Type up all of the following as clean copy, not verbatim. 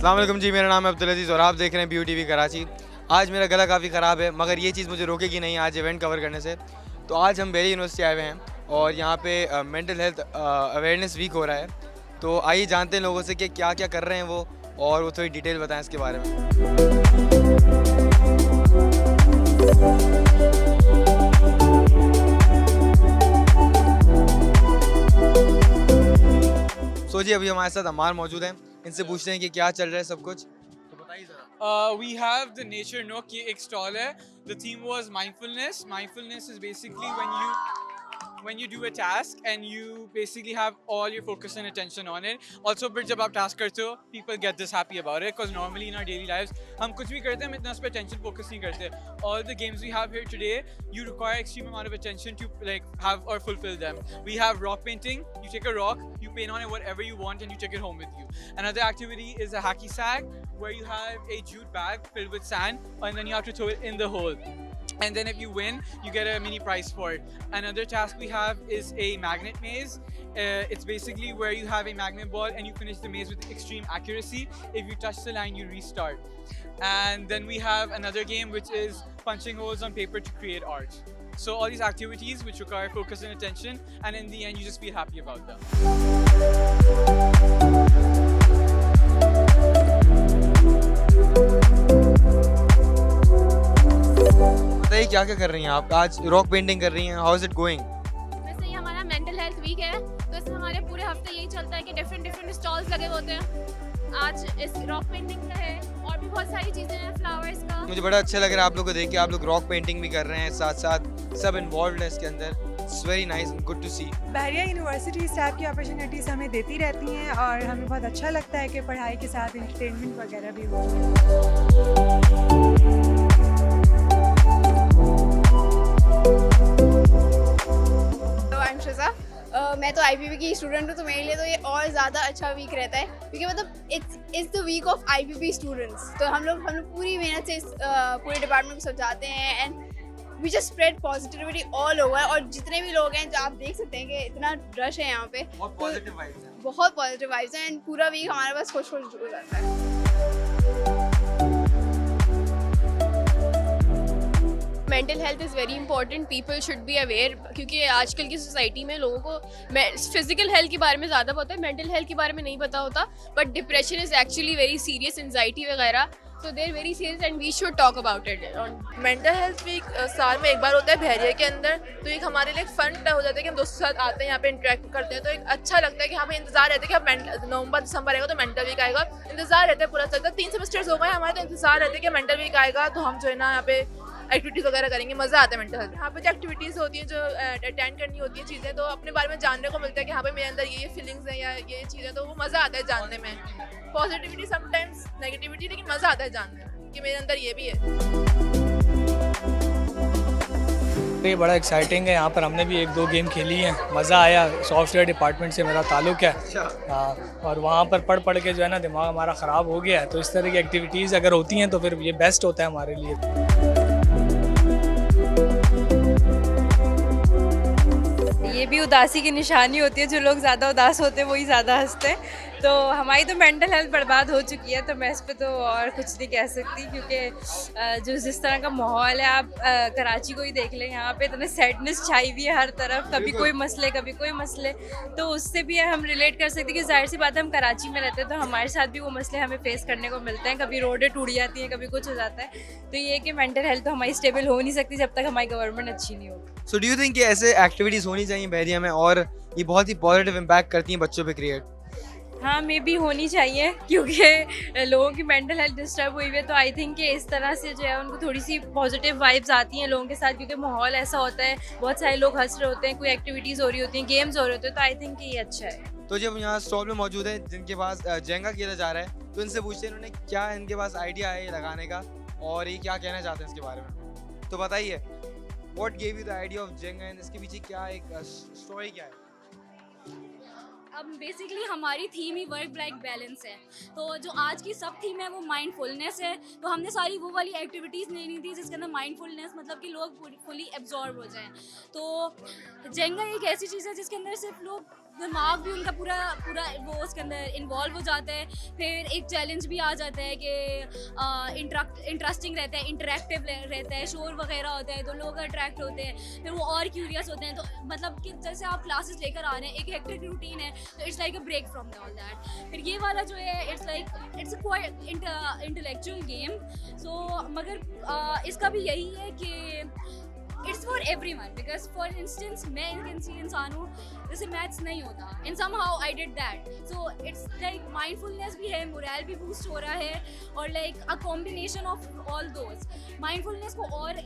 अस्सलाम वालेकुम जी, मेरा नाम है अब्दुल अजीज़ और आप देख रहे हैं BU TV कराची। आज मेरा गला काफ़ी ख़राब है मगर ये चीज़ मुझे रोकेगी नहीं आज इवेंट कवर करने से। तो आज हम बेरी यूनिवर्सिटी आए हुए हैं और यहाँ पे मेंटल हेल्थ अवेयरनेस वीक हो रहा है। तो आइए जानते हैं लोगों से कि क्या क्या कर रहे हैं वो और वो थोड़ी डिटेल बताएं इसके बारे में। जी अभी हमारे साथ अमार मौजूद हैं, इनसे पूछते हैं कि क्या चल रहा है सब कुछ, तो बताइए ज़रा। We have the nature nook ये एक stall है. The theme was mindfulness. Mindfulness is basically when you do a task and you basically have all your focus and attention on it. Also फिर जब आप task करते हो, people get this happy about it because normally in our daily lives हम कुछ भी करते हैं हम इतना उस पर attention focus नहीं करते. All the games we have here today, you require extreme amount of attention to like have or fulfill them. We have rock painting. You take a rock, you paint on it whatever you want and you take it home with you. Another activity is a hacky sack where you have a jute bag filled with sand and then you have to throw it in the hole. And then if you win, you get a mini prize for it. Another task we have is a magnet maze. It's basically where you have a magnet ball and you finish the maze with extreme accuracy. If you touch the line, you restart. And then we have another game which is punching holes on paper to create art. So all these activities which require focus and attention, and in the end you just feel happy about them. बताइए क्या क्या कर रही हैं आप? आज rock painting कर रही हैं, हाउ इज इट गोइंग? वैसे ये हमारा मेंटल हेल्थ वीक है तो इसमें हमारे पूरे हफ्ते यही चलता है कि डिफरेंट स्टॉल्स लगे होते हैं। आज इस रॉक पेंटिंग का है और भी बहुत सारी चीज़ें हैं, फ्लावर्स का। मुझे बड़ा अच्छा लग रहा है आप लोग को देख के, आप लोग रॉक पेंटिंग भी कर रहे हैं, साथ साथ सब इन्वॉल्व है इसके अंदर। It's very nice, good to see. Bahria university इस टाइप की अपॉर्चुनिटीज़ हमें देती रहती हैं और हमें बहुत अच्छा लगता है कि पढ़ाई के साथ एंटरटेनमेंट वगैरह भी हो। मैं तो IPP की स्टूडेंट हूँ तो मेरे लिए तो ये और ज़्यादा अच्छा वीक रहता है क्योंकि मतलब it's the week of IPP students. तो हम लोग पूरी मेहनत से इस पूरे डिपार्टमेंट को सजाते हैं and we just spread positivity all over. और जितने भी लोग हैं जो आप देख सकते हैं कि इतना रश है यहाँ पे, बहुत पॉजिटिव वाइब्स हैं एंड पूरा वीक हमारे पास खुश हो जाता है। Mental health is very important, people should be aware क्योंकि आजकल की सोसाइटी में लोगों को फिजिकल हेल्थ के बारे में ज़्यादा पता है, मेंटल हेल्थ के बारे में नहीं पता होता। But depression is actually very serious, anxiety वगैरह, तो they are very serious and we should talk about it. Mental health week साल में एक बार होता है बहरिया के अंदर, तो एक हमारे लिए फन हो जाता है कि हम दोस्तों के साथ आते हैं, यहाँ पे इंटरेक्ट करते हैं, तो एक अच्छा लगता है कि हमें इंतजार रहता है कि अब नवंबर दिसंबर आएगा तो मेंटल वीक आएगा। इंतजार रहता है पूरा चलता है, 3 सेमेस्टर्स हो गए हमारे, तो इंतजार रहता है कि मेंटल वीक आएगा तो हम जो है ना यहाँ पे एक्टिविटीज़ वगैरह करेंगे, मज़ा आता है मेंटल हेल्थ। यहाँ पे जो एक्टिविटीज़ होती हैं, जो अटेंड करनी होती हैं चीज़ें, तो अपने बारे में जानने को मिलता है कि हाँ भाई मेरे अंदर ये फीलिंग्स हैं या ये चीज़ें, तो वो मज़ा आता है जानने में। पॉजिटिविटी समटाइम्स नेगेटिविटी, लेकिन मज़ा आता है जानने में कि मेरे अंदर ये भी है। ये बड़ा एक्साइटिंग है, यहाँ पर हमने भी 1-2 गेम खेली हैं, मज़ा आया। सॉफ्टवेयर डिपार्टमेंट से मेरा ताल्लुक़ है। हाँ, और वहाँ पर पढ़ के जो है ना दिमाग हमारा ख़राब हो गया है, तो इस तरह की एक्टिविटीज़ अगर होती हैं तो फिर ये बेस्ट होता है हमारे लिए। ये भी उदासी की निशानी होती है, जो लोग ज़्यादा उदास होते हैं वही ज़्यादा हंसते हैं। तो हमारी तो मेंटल हेल्थ बर्बाद हो चुकी है, तो मैं इस पे तो और कुछ नहीं कह सकती क्योंकि जो जिस तरह का माहौल है, आप कराची को ही देख लें, यहाँ पे इतने सैडनेस छाई हुई है हर तरफ, कभी कोई मसले कभी कोई मसले। तो उससे भी हम रिलेट कर सकते हैं कि जाहिर सी बात है हम कराची में रहते हैं तो हमारे साथ भी वो मसले हमें फेस करने को मिलते हैं, कभी रोडें टूट जाती हैं, कभी कुछ हो जाता है। तो ये कि मेंटल हेल्थ तो हमारी स्टेबल हो नहीं सकती जब तक हमारी गवर्नमेंट अच्छी नहीं होगी। सो डू यू थिंक कि ऐसे एक्टिविटीज़ होनी चाहिए बहरिया में और ये बहुत ही पॉजिटिव इम्पैक्ट करती हैं बच्चों पे क्रिएट? हाँ, मे भी होनी चाहिए क्योंकि लोगों की मेंटल हेल्थ डिस्टर्ब हुई है, तो आई थिंक कि इस तरह से जो है उनको थोड़ी सी पॉजिटिव वाइब्स आती हैं लोगों के साथ, क्योंकि माहौल ऐसा होता है, बहुत सारे लोग हंस रहे होते हैं, कोई एक्टिविटीज़ हो रही होती हैं, गेम्स हो रहे होते हैं, तो आई थिंक कि ये अच्छा है। तो जब यहाँ स्टॉल में मौजूद है जिनके पास जेंगा खेला जा रहा है, तो इनसे पूछते हैं इन्होंने क्या इनके पास आइडिया है ये लगाने का और ये क्या कहना चाहते हैं इसके बारे में। तो बताइए, what gave you the idea of Jenga and इसके पीछे क्या एक स्टोरी क्या है? अब बेसिकली हमारी थीम ही वर्क लाइफ बैलेंस है, तो जो आज की सब थीम है वो माइंडफुलनेस है। तो हमने सारी वो वाली एक्टिविटीज़ लेनी थी जिसके अंदर माइंडफुलनेस मतलब कि लोग फुली एब्जॉर्ब हो जाएं। तो जेंगा एक ऐसी चीज़ है जिसके अंदर सिर्फ लोग दिमाग भी उनका पूरा वो उसके अंदर इन्वॉल्व हो जाता है। फिर एक चैलेंज भी आ जाता है कि इंटरेस्टिंग रहता है, इंटरेक्टिव रहता है, शोर वगैरह होता है तो लोग अट्रैक्ट होते हैं, फिर वो और क्यूरियस होते हैं। तो मतलब कि जैसे आप क्लासेस लेकर आ रहे हैं, एक हेक्टिक रूटीन है, तो it's like a break from all that. फिर ये वाला जो है it's like it's a quite intellectual game. So मगर इसका भी यही है कि it's for everyone, because for instance मैं एक इंसान हूँ जैसे मैथ्स नहीं होता, in somehow I did that. So it's like mindfulness भी है, मोरल भी बूस्ट हो रहा है, और like a combination of all those. Mindfulness को और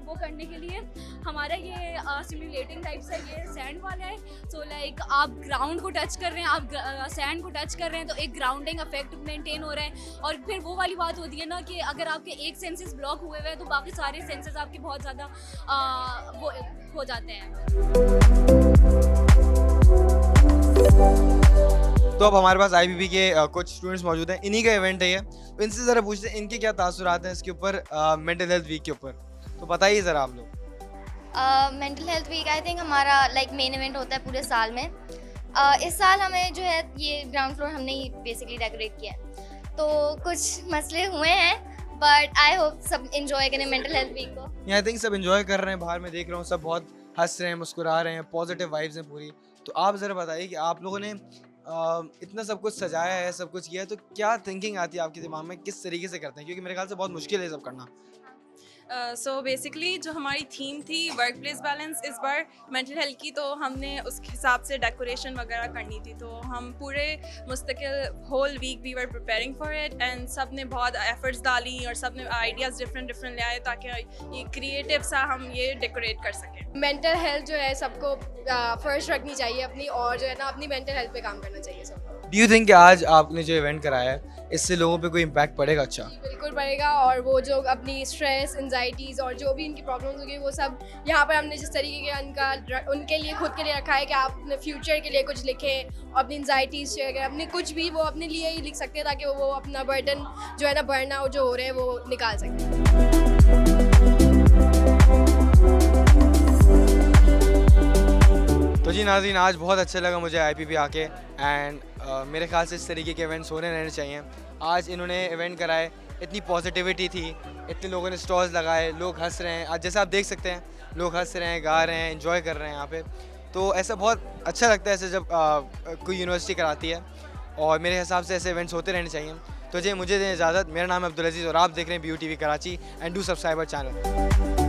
वो करने के लिए हमारा ये सिमुलेटिंग टाइप से ये सैंड वाला है। सो लाइक आप ग्राउंड को टच कर रहे हैं, आप सैंड को टच कर रहे हैं, तो एक ग्राउंडिंग इफेक्ट मेंटेन हो रहा है। और फिर वो वाली बात होती है ना कि अगर आपके एक सेंसेस ब्लॉक हुए हुए हैं तो बाकी सारे सेंसेस आपके बहुत ज़्यादा वो हो जाते हैं। तो अब हमारे पास आईपीपी के कुछ स्टूडेंट्स मौजूद हैं, इन्हीं का इवेंट है ये, तो इनसे ज़रा पूछते हैं इनके क्या तासुरात हैं इसके ऊपर, मेंटल हेल्थ वीक के ऊपर। तो बताइए ज़रा आप लोग। Mental health week I think हमारा लाइक मेन इवेंट होता है पूरे साल में। इस साल हमें जो है ये ग्राउंड फ्लोर हमने ही बेसिकली डेकोरेट किया है, तो कुछ मसले हुए हैं बट आई होप सब इंजॉय करें मेंटल हेल्थ वीक को। आई थिंक सब इंजॉय कर रहे हैं, बाहर में देख रहा हूँ सब बहुत हंस रहे हैं, मुस्कुरा रहे हैं, पॉजिटिव वाइब्स हैं पूरी। तो आप ज़रा बताइए कि आप लोगों ने इतना सब कुछ सजाया है, सब कुछ किया है, तो क्या थिंकिंग आती है आपके दिमाग में, किस तरीके से करते हैं, क्योंकि मेरे ख्याल से बहुत मुश्किल है सब करना। सो बेसिकली जो हमारी थीम थी वर्क प्लेस बैलेंस, इस बार मेंटल हेल्थ की, तो हमने उस हिसाब से डेकोरेशन वगैरह करनी थी। तो हम पूरे मुस्तकिल whole week we were preparing for it, and सब ने बहुत एफर्ट्स डाली और सब ने आइडियाज़ डिफरेंट ले आए ताकि ये क्रिएटिव सा हम ये डेकोरेट कर सकें। मेंटल हेल्थ जो है सबको फर्स्ट रखनी चाहिए अपनी, और जो है ना अपनी मेंटल हेल्थ पे काम करना चाहिए सबको। डू यू थिंक कि आज आपने जो इवेंट कराया है इससे लोगों पे कोई इम्पैक्ट पड़ेगा? अच्छा, बिल्कुल पड़ेगा, और वो जो अपनी स्ट्रेस, एंजाइटीज़ और जो भी इनकी प्रॉब्लम्स होगी वो सब यहाँ पर हमने जिस तरीके के उनके लिए खुद के लिए रखा है कि आप अपने फ्यूचर के लिए कुछ लिखें, अपनी एंजाइटीज़ शेयर करें, अपने कुछ भी वो अपने लिए ही लिख सकते हैं ताकि वो अपना बर्डन जो है ना बर्नआउट जो हो रहे हैं वो निकाल सकें। तो जी नाज़रीन, आज बहुत अच्छा लगा मुझे आईपीपी आके, एंड मेरे ख्याल से इस तरीके के इवेंट्स होने रहने चाहिए। आज इन्होंने इवेंट कराए, इतनी पॉजिटिविटी थी, इतने लोगों ने स्टॉल्स लगाए, लोग हंस रहे हैं, आज जैसे आप देख सकते हैं लोग हंस रहे हैं, गा रहे हैं, एंजॉय कर रहे हैं यहाँ पे। तो ऐसा बहुत अच्छा लगता है ऐसे जब कोई यूनिवर्सिटी कराती है, और मेरे हिसाब से ऐसे इवेंट्स होते रहने चाहिए। तो जी मुझे दें इजाज़त, मेरा नाम है अब्दुल अजीज़ और आप देख रहे हैं BUTV Karachi, and do subscribe our channel.